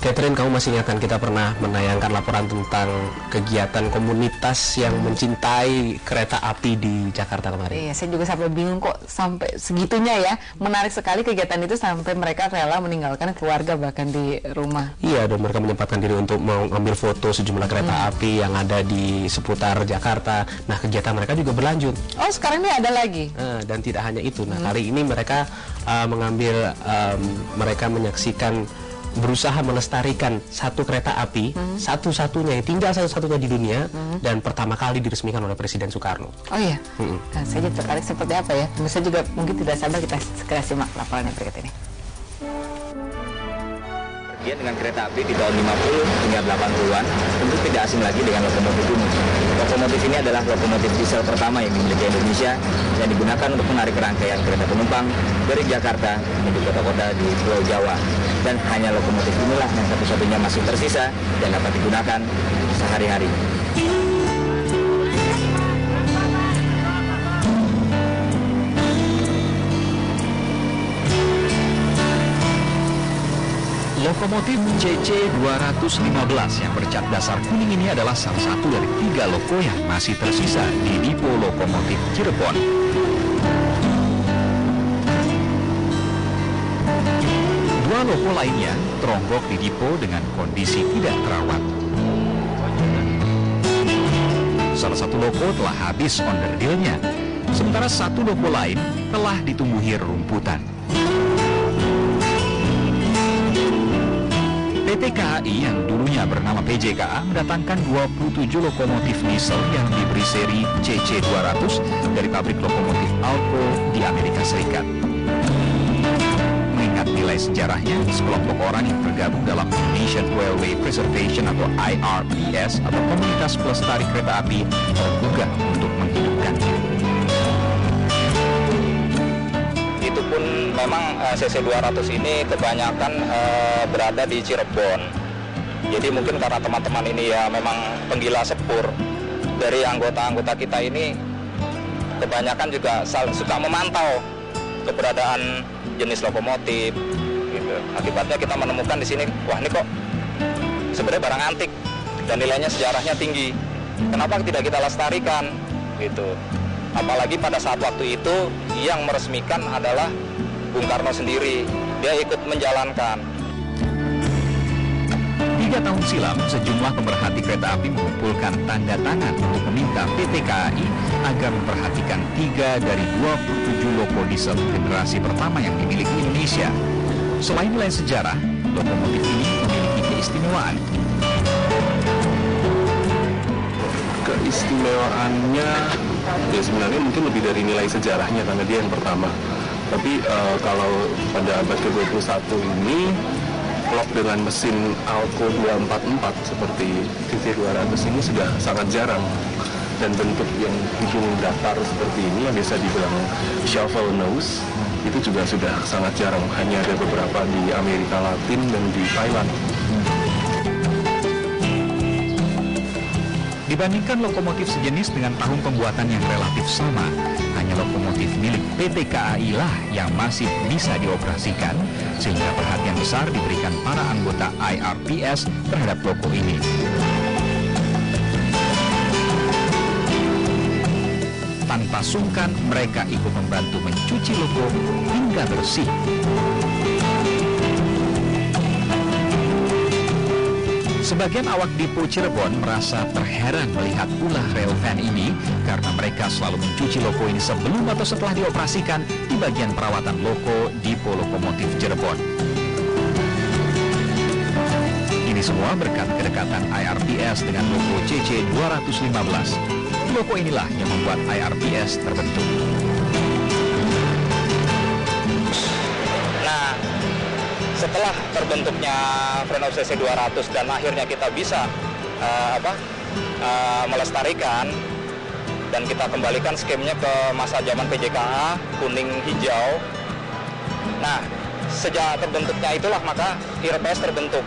Catherine, kamu masih ingat kan kita pernah menayangkan laporan tentang kegiatan komunitas yang mencintai kereta api di Jakarta kemarin? Iya, saya juga sampai bingung kok sampai segitunya ya. Menarik sekali kegiatan itu sampai mereka rela meninggalkan keluarga bahkan di rumah. Iya, dan mereka menyempatkan diri untuk mengambil foto sejumlah kereta api yang ada di seputar Jakarta. Nah, kegiatan mereka juga berlanjut. Oh, sekarang ini ada lagi? Dan tidak hanya itu. Nah, kali ini mereka mereka menyaksikan, berusaha melestarikan satu kereta api, satu-satunya, yang tinggal satu-satunya di dunia, dan pertama kali diresmikan oleh Presiden Soekarno. Oh iya? Nah, saya jadi tertarik seperti apa ya? Saya juga mungkin tidak sabar kita segera simak laporan yang berikut ini. Pergian dengan kereta api di tahun 50 hingga 80-an tentu tidak asing lagi dengan lokomotif ini. Lokomotif ini adalah lokomotif diesel pertama yang dimiliki Indonesia yang digunakan untuk menarik rangkaian kereta penumpang dari Jakarta menuju kota-kota di Pulau Jawa. Dan hanya lokomotif inilah yang satu-satunya masih tersisa dan dapat digunakan sehari-hari. Lokomotif CC215 yang bercat dasar kuning ini adalah salah satu dari 3 loko yang masih tersisa di Dipo Lokomotif Cirebon. Dua loko lainnya teronggok di Dipo dengan kondisi tidak terawat. Salah satu loko telah habis onderdilnya, sementara satu loko lain telah ditumbuhi rerumputan. PT KAI yang dulunya bernama PJKA mendatangkan 27 lokomotif diesel yang diberi seri CC200 dari pabrik lokomotif Alco di Amerika Serikat. Mengingat nilai sejarahnya, sekelompok orang yang tergabung dalam Indonesian Railway Preservation atau IRPS atau Komunitas Pelestari Kereta Api tergugah untuk menghidupkannya. Itu pun memang CC200 ini kebanyakan berada di Cirebon. Jadi mungkin karena teman-teman ini ya memang penggila sepur. Dari anggota-anggota kita ini kebanyakan juga suka memantau keberadaan jenis lokomotif gitu. Akibatnya kita menemukan di sini, wah ini kok sebenarnya barang antik dan nilainya sejarahnya tinggi. Kenapa tidak kita lestarikan gitu? Apalagi pada saat waktu itu yang meresmikan adalah Bung Karno sendiri. Dia ikut menjalankan. 3 tahun silam, sejumlah pemerhati kereta api mengumpulkan tanda tangan untuk meminta PT KAI agar memperhatikan 3 dari 27 loko diesel generasi pertama yang dimiliki Indonesia. Selain nilai sejarah, lokomotif ini memiliki keistimewaan. Keistimewaannya ya sebenarnya mungkin lebih dari nilai sejarahnya karena dia yang pertama. Tapi kalau pada abad ke-21 ini lock dengan mesin Alco 244 seperti CC200 ini sudah sangat jarang, dan bentuk yang hidung datar seperti ini yang biasa dibilang shovel nose itu juga sudah sangat jarang, hanya ada beberapa di Amerika Latin dan di Thailand. Dibandingkan lokomotif sejenis dengan tahun pembuatan yang relatif sama, hanya lokomotif milik PT KAI lah yang masih bisa dioperasikan, sehingga perhatian besar diberikan para anggota IRPS terhadap loko ini. Tanpa sungkan, mereka ikut membantu mencuci loko hingga bersih. Sebagian awak Dipo Cirebon merasa terheran melihat ulah railvan ini karena mereka selalu mencuci loko ini sebelum atau setelah dioperasikan di bagian perawatan loko Dipo Lokomotif Cirebon. Ini semua berkat kedekatan IRPS dengan loko CC215. Loko inilah yang membuat IRPS terbentuk. Setelah terbentuknya Frenov CC200 dan akhirnya kita bisa melestarikan dan kita kembalikan skemnya ke masa zaman PJKA kuning hijau. Nah, sejak terbentuknya itulah maka IRPS terbentuk.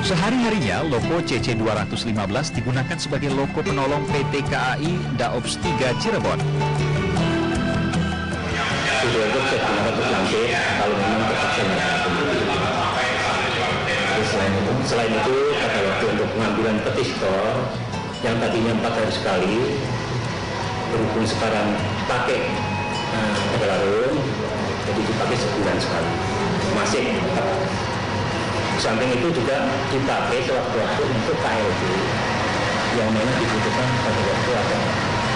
Sehari-harinya loko CC215 digunakan sebagai loko penolong PT KAI Daops 3 Cirebon. Itu bisa digunakan untuk langsung kalau memang terpaksa. Selain itu, pada waktu untuk pengambilan peti skor yang tadinya 4 hari sekali, berhubung sekarang pakai pelarung, jadi dipakai sebulan sekali. Masih tetap. Samping itu juga dipakai sewaktu-waktu untuk KLB yang mana dibutuhkan pada waktu ada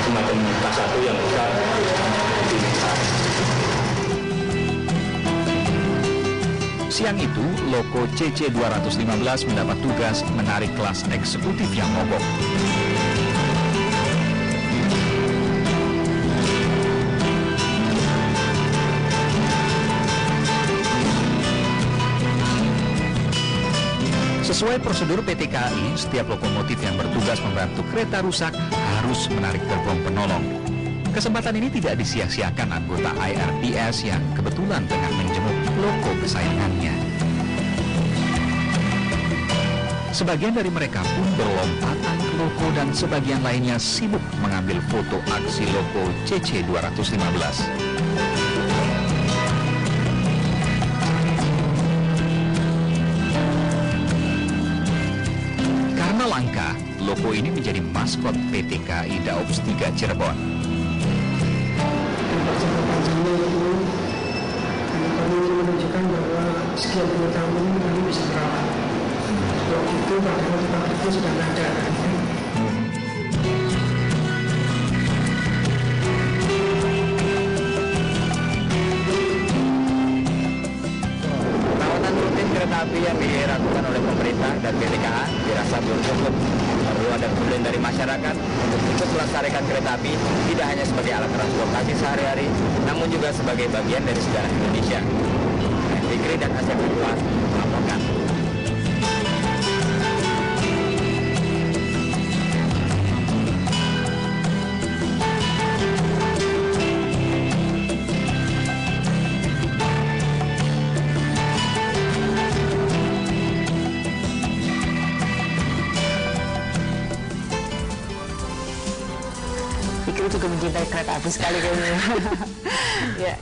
semacam K1 yang besar diminta. Siang itu, loko CC215 mendapat tugas menarik kelas eksekutif yang mogok. Sesuai prosedur PT KAI, setiap lokomotif yang bertugas membantu kereta rusak harus menarik gerbong penolong. Kesempatan ini tidak disia-siakan anggota IRPS yang kebetulan tengah menjenguk loko kesayangannya. Sebagian dari mereka pun berlompatan ke loko dan sebagian lainnya sibuk mengambil foto aksi loko CC215. Langka, loko ini menjadi maskot PT KAI Daops 3 Cirebon. Panjangnya itu kami ingin menunjukkan bahwa sekian puluh tahun ini kami bisa merawat. Waktu itu padahal tempat itu sudah tidak ada. Perawatan rutin kereta api yang dilakukan oleh pemerintah dan PT KAI dirasa belum cukup. Perlu ada kepedulian dari masyarakat untuk ikut melestarikan kereta api tidak hanya sebagai alat transportasi sehari-hari, namun juga sebagai bagian dari sejarah Indonesia. Fikri dan Asep Irfan melaporkan. Fikri juga mencintai kereta api sekali kayaknya. Ya,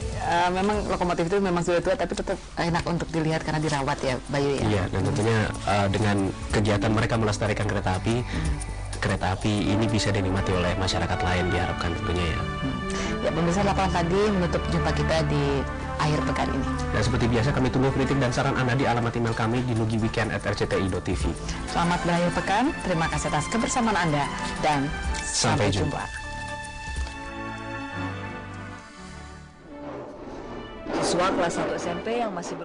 memang lokomotif itu memang sudah tua tapi tetap enak untuk dilihat karena dirawat ya, Bayu ya. Iya, dan tentunya dengan kegiatan mereka melestarikan kereta api ini bisa dinikmati oleh masyarakat lain, diharapkan tentunya ya. Ya, pemirsa, laporan tadi menutup jumpa kita di akhir pekan ini. Dan seperti biasa kami tunggu kritik dan saran Anda di alamat email kami di nugiweekend@rcti.tv. Selamat berakhir pekan, terima kasih atas kebersamaan Anda dan sampai jumpa. Siswa kelas 1 SMP yang masih